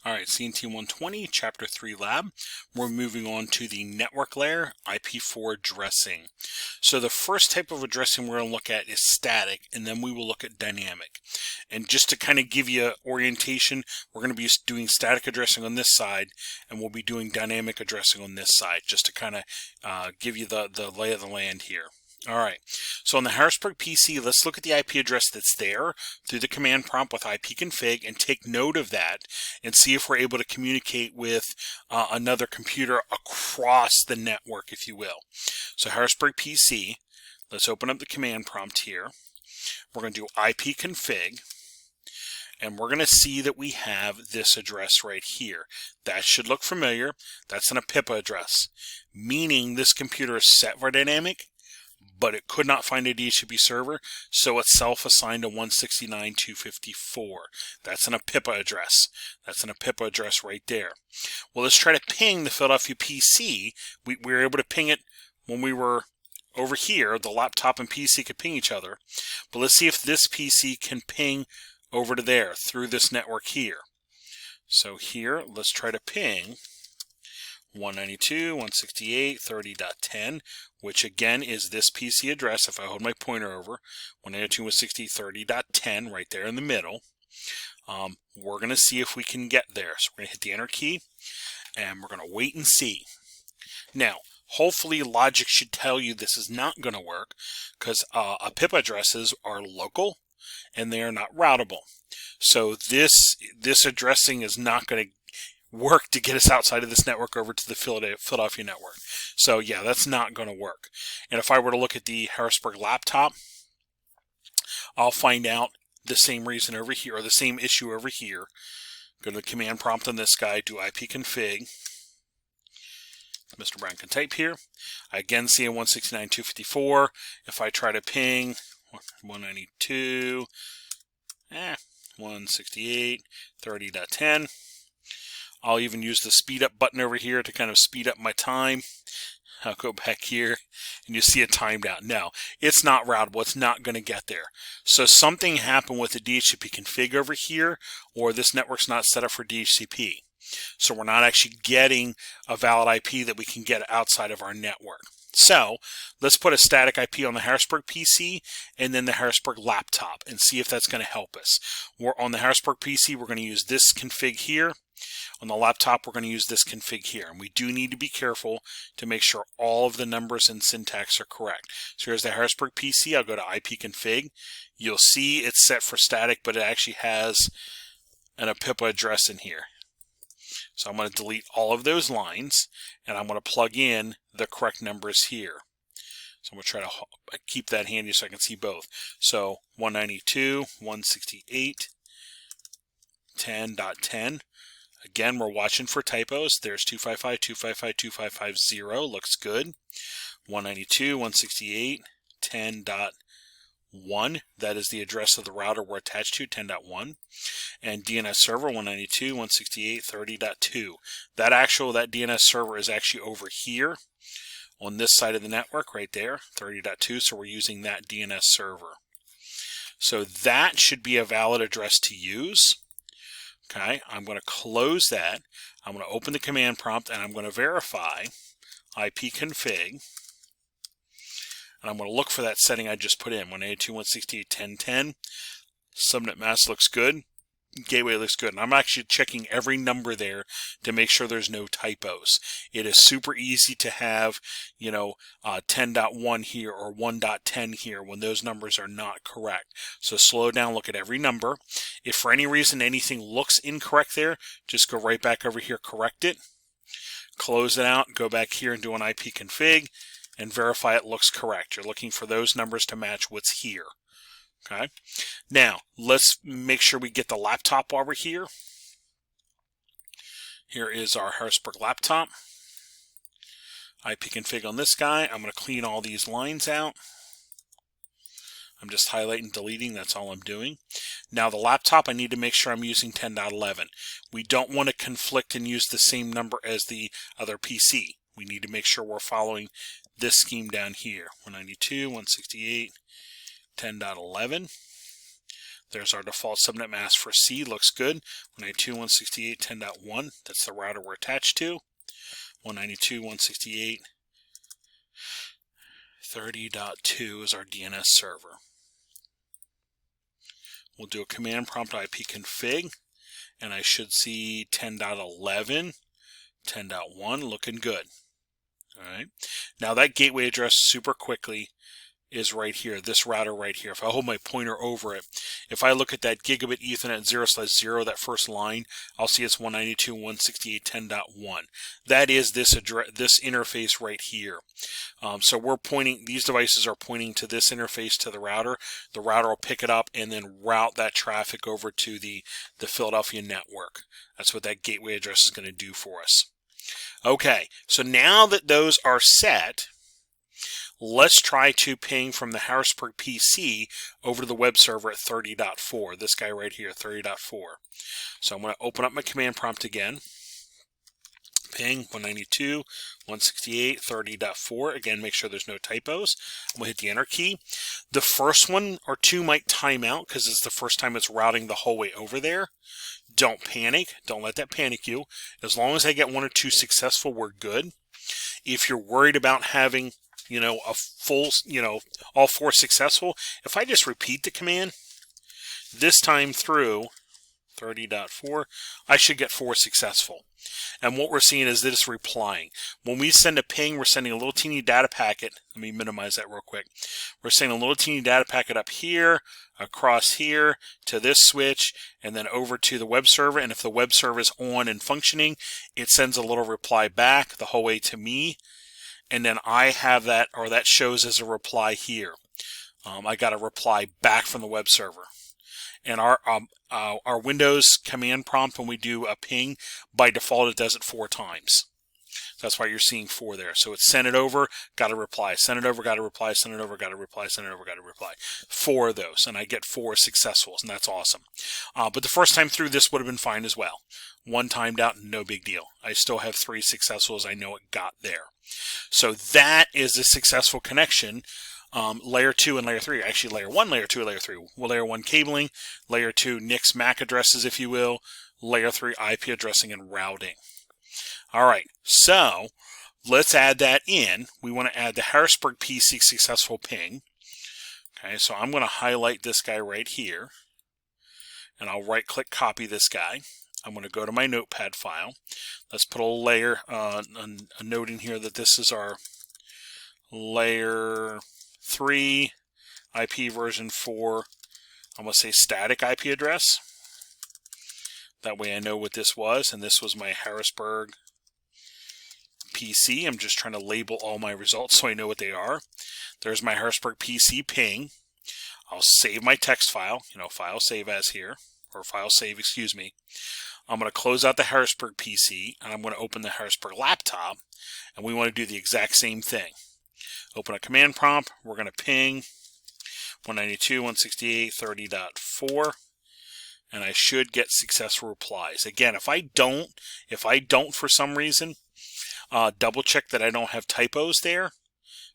All right, CNT120, Chapter 3 Lab. We're moving on to the network layer, IP4 addressing. So the first type of addressing we're going to look at is static, and then we will look at dynamic. And just to kind of give you orientation, we're going to be doing static addressing on this side, and we'll be doing dynamic addressing on this side, just to kind of give you the lay of the land here. All right, so on the Harrisburg PC, let's look at the IP address that's there through the command prompt with ipconfig and take note of that and see if we're able to communicate with another computer across the network, if you will. So Harrisburg PC, let's open up the command prompt here. We're going to do ipconfig, and we're going to see that we have this address right here. That should look familiar. That's an IPv4 address, meaning this computer is set for dynamic, but it could not find a DHCP server, so it's self-assigned to 169.254. That's an IPv4 address. That's an IPv4 address right there. Well, let's try to ping the Philadelphia PC. We were able to ping it when we were over here. The laptop and PC could ping each other. But let's see if this PC can ping over to there through this network here. So here, let's try to ping 192.168.30.10, which again is this PC address. If I hold my pointer over, 192.168.30.10 right there in the middle, we're going to see if we can get there. So we're going to hit the enter key, and we're going to wait and see. Now, hopefully logic should tell you this is not going to work, because IPv4 addresses are local and they are not routable. So this addressing is not going to work to get us outside of this network over to the Philadelphia network. So yeah, that's not going to work. And if I were to look at the Harrisburg laptop, I'll find out the same reason over here, or the same issue over here. Go to the command prompt on this guy, do ipconfig. Mr. Brown can type here. I again see a 169.254. If I try to ping 168.30.10, I'll even use the speed up button over here to kind of speed up my time. I'll go back here and you see it timed out. No, it's not routable. It's not going to get there. So something happened with the DHCP config over here, or this network's not set up for DHCP. So we're not actually getting a valid IP that we can get outside of our network. So let's put a static IP on the Harrisburg PC and then the Harrisburg laptop and see if that's going to help us. On the Harrisburg PC, we're going to use this config here. On the laptop, we're going to use this config here. And we do need to be careful to make sure all of the numbers and syntax are correct. So here's the Harrisburg PC. I'll go to ipconfig. You'll see it's set for static, but it actually has an IPv4 address in here. So I'm going to delete all of those lines, and I'm going to plug in the correct numbers here. So I'm going to try to keep that handy so I can see both. So 192.168.10.10. Again, we're watching for typos. There's 255.255.2550. Looks good. 192.168.10.1. That is the address of the router we're attached to, 10.1. And DNS server 192.168.30.2. That DNS server is actually over here on this side of the network right there, 30.2. So we're using that DNS server. So that should be a valid address to use. Okay, I'm going to close that. I'm going to open the command prompt and I'm going to verify ipconfig. And I'm going to look for that setting I just put in, 192.168.10.10. Subnet mask looks good. Gateway looks good. And I'm actually checking every number there to make sure there's no typos. It is super easy to have, 10.1 here or 1.10 here when those numbers are not correct. So slow down, look at every number. If for any reason anything looks incorrect there, just go right back over here, correct it, close it out, go back here and do an ipconfig and verify it looks correct. You're looking for those numbers to match what's here. Okay, now let's make sure we get the laptop while we're here. Here is our Harrisburg laptop. ipconfig on this guy. I'm going to clean all these lines out. I'm just highlighting, deleting, that's all I'm doing. Now the laptop, I need to make sure I'm using 10.11. We don't want to conflict and use the same number as the other PC. We need to make sure we're following this scheme down here, 192.168.10.11. There's our default subnet mask for C. Looks good. 192.168.10.1. That's the router we're attached to. 192.168.30.2 is our DNS server. We'll do a command prompt IP config, and I should see 10.11, 10.1 looking good. All right. Now that gateway address super quickly is right here, this router right here. If I hold my pointer over it, if I look at that gigabit Ethernet 0/0, that first line, I'll see it's 192.168.10.1. That is this interface right here. So we're pointing, these devices are pointing to this interface to the router. The router will pick it up and then route that traffic over to the Philadelphia network. That's what that gateway address is going to do for us. Okay, so now that those are set, let's try to ping from the Harrisburg PC over to the web server at 30.4. This guy right here, 30.4. So I'm going to open up my command prompt again. Ping 192.168.30.4. Again, make sure there's no typos. I'm going to hit the enter key. The first one or two might time out because it's the first time it's routing the whole way over there. Don't panic. Don't let that panic you. As long as I get one or two successful, we're good. If you're worried about having a full, all four successful, if I just repeat the command, this time through 30.4, I should get 4 successful. And what we're seeing is that it's replying. When we send a ping, we're sending a little teeny data packet. Let me minimize that real quick. We're sending a little teeny data packet up here, across here, to this switch, and then over to the web server. And if the web server is on and functioning, it sends a little reply back the whole way to me. And then I have that, or that shows as a reply here. I got a reply back from the web server. And our Windows command prompt, when we do a ping, by default it does it 4 times. That's why you're seeing 4 there. So it's send it over, got a reply, send it over, got a reply, send it over, got a reply, send it over, got a reply. 4 of those, and I get 4 successfuls, and that's awesome. But the first time through, this would have been fine as well. 1 timed out, no big deal. I still have 3 successfuls. I know it got there. So that is a successful connection. Layer 2 and layer 3, actually layer 1, layer 2, layer 3. Well, layer 1 cabling, layer 2 NICs MAC addresses, if you will, layer 3 IP addressing and routing. All right, so let's add that in. We want to add the Harrisburg PC successful ping. Okay, so I'm going to highlight this guy right here, and I'll right-click copy this guy. I'm going to go to my notepad file. Let's put a layer, a note in here that this is our layer 3 IP version 4. I'm going to say static IP address. That way I know what this was, and this was my Harrisburg PC. I'm just trying to label all my results so I know what they are. There's my Harrisburg PC ping. I'll save my text file, file save as here, or file save, excuse me. I'm going to close out the Harrisburg PC, and I'm going to open the Harrisburg laptop, and we want to do the exact same thing. Open a command prompt. We're going to ping 192.168.30.4, and I should get successful replies. Again, if I don't for some reason, double check that I don't have typos there.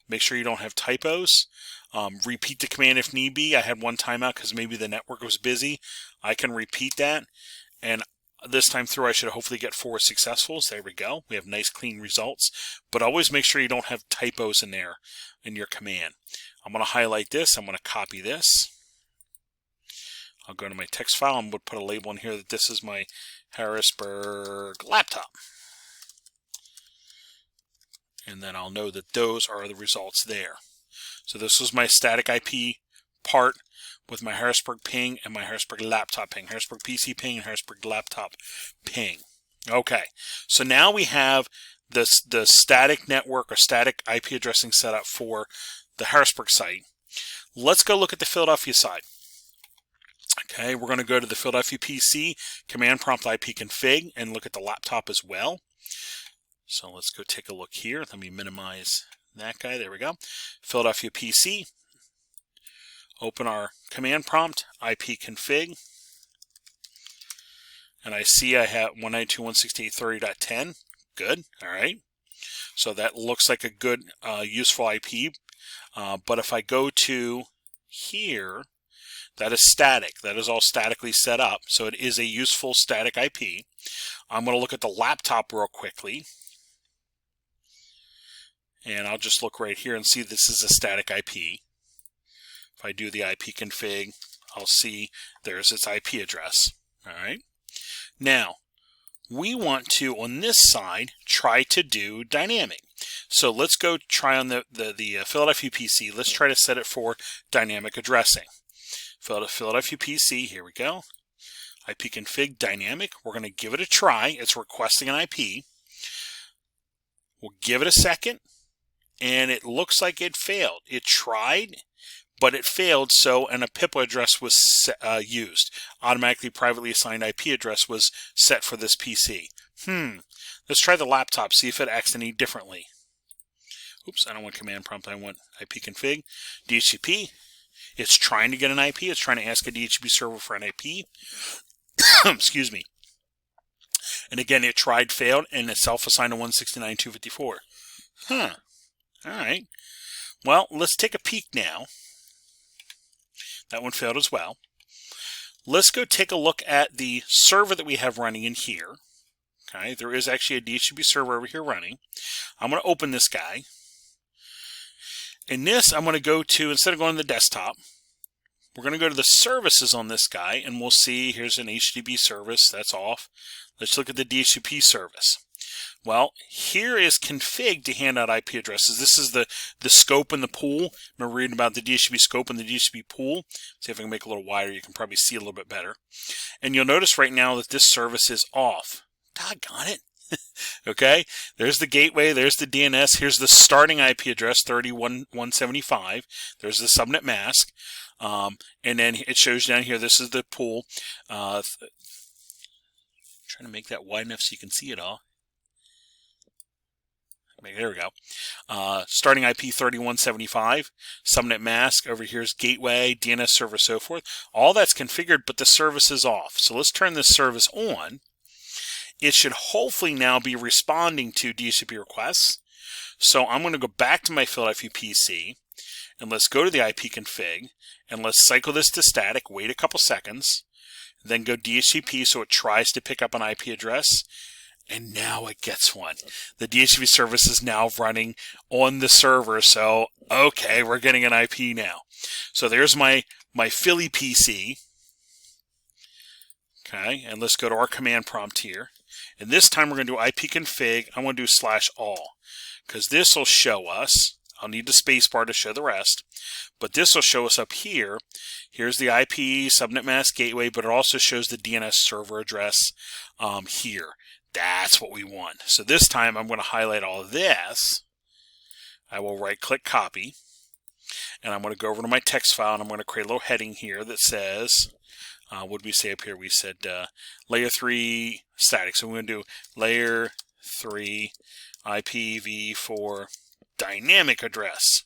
Make sure you don't have typos. Repeat the command if need be. I had one timeout because maybe the network was busy. I can repeat that, and this time through I should hopefully get 4 successfuls. There we go. We have nice clean results, but always make sure you don't have typos in there in your command. I'm going to highlight this. I'm going to copy this. I'll go to my text file. I'm going to put a label in here that this is my Harrisburg laptop. And then I'll know that those are the results there. So this was my static IP part with my Harrisburg ping and my Harrisburg laptop ping. Harrisburg PC ping and Harrisburg laptop ping. Okay, so now we have the static network or static IP addressing set up for the Harrisburg site. Let's go look at the Philadelphia side. Okay, we're going to go to the Philadelphia PC, command prompt IP config, and look at the laptop as well. So let's go take a look here. Let me minimize that guy. There we go. Philadelphia PC. Open our command prompt, IP config. And I see I have 192.168.30.10. Good. All right. So that looks like a good, useful IP. But if I go to here, That is static. That is all statically set up. So it is a useful static IP. I'm going to look at the laptop real quickly. And I'll just look right here and see this is a static IP. If I do the IP config, I'll see there's its IP address. All right. Now, we want to, on this side, try to do dynamic. So let's go try on the Philadelphia PC. Let's try to set it for dynamic addressing. Philadelphia PC, here we go. IP config dynamic. We're going to give it a try. It's requesting an IP. We'll give it a second, and it looks like it failed. It tried, but it failed, so a PIPA address was used. Automatically privately assigned IP address was set for this PC. Let's try the laptop, see if it acts any differently. Oops, I don't want command prompt, I want IP config. DHCP, it's trying to get an IP, it's trying to ask a DHCP server for an IP. Excuse me. And again, it tried, failed, and it self-assigned to 169.254. Alright. Well, let's take a peek now. That one failed as well. Let's go take a look at the server that we have running in here. Okay, there is actually a DHCP server over here running. I'm going to open this guy. In this, I'm going to go to, instead of going to the desktop, we're going to go to the services on this guy, and we'll see here's an HTTP service. That's off. Let's look at the DHCP service. Well, here is config to hand out IP addresses. This is the scope and the pool. Remember reading about the DHCP scope and the DHCP pool? See if I can make it a little wider. You can probably see a little bit better. And you'll notice right now that this service is off. Doggone it. Okay, there's the gateway, there's the DNS, here's the starting IP address, 31.175. There's the subnet mask. And then it shows down here, this is the pool. Trying to make that wide enough so you can see it all. There we go. Starting IP 31.75, subnet mask, over here's gateway, DNS server, so forth. All that's configured, but the service is off. So let's turn this service on. It should hopefully now be responding to DHCP requests. So I'm going to go back to my Philadelphia PC, and let's go to the IP config, and let's cycle this to static, wait a couple seconds, then go DHCP so it tries to pick up an IP address. And now it gets one. The DHCP service is now running on the server, so okay, we're getting an IP now. So there's my Philly PC. Okay, and let's go to our command prompt here. And this time we're going to do IP config. I'm going to do /all, because this will show us. I'll need the space bar to show the rest, but this will show us up here. Here's the IP, subnet mask, gateway, but it also shows the DNS server address here. That's what we want. So this time I'm going to highlight all of this. I will right-click copy, and I'm going to go over to my text file, and I'm going to create a little heading here that says, what did we say up here? We said layer 3 static. So we're going to do layer 3 IPv4 dynamic address,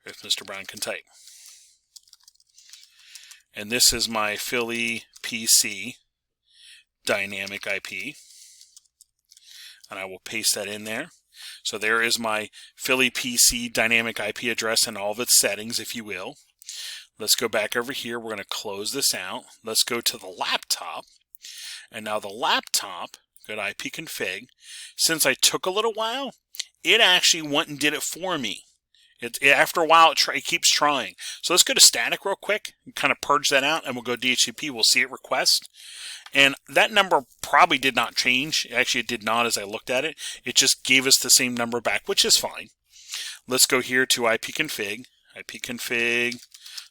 if Mr. Brown can type. And this is my Philly PC dynamic IP, and I will paste that in there. So there is my Philly PC dynamic IP address and all of its settings, if you will. Let's go back over here. We're going to close this out. Let's go to the laptop, and now the laptop, go to IP config. Since I took a little while, it actually went and did it for me. After a while, it keeps trying. So let's go to static real quick and kind of purge that out, and we'll go DHCP. We'll see it request. And that number probably did not change. Actually, it did not as I looked at it. It just gave us the same number back, which is fine. Let's go here to IP config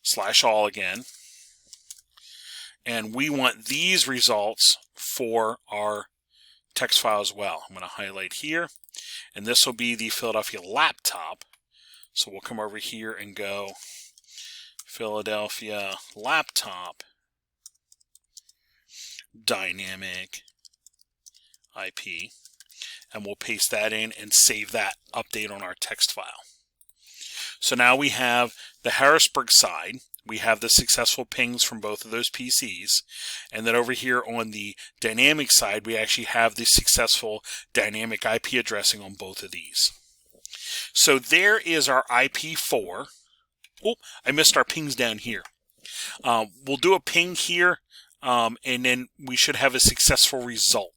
/all again. And we want these results for our text file as well. I'm going to highlight here. And this will be the Philadelphia laptop. So we'll come over here and go Philadelphia laptop dynamic IP, and we'll paste that in and save that update on our text file. So now we have the Harrisburg side. We have the successful pings from both of those PCs, and then over here on the dynamic side we actually have the successful dynamic IP addressing on both of these. So there is our IP4. Oh, I missed our pings down here. We'll do a ping here, and then we should have a successful result.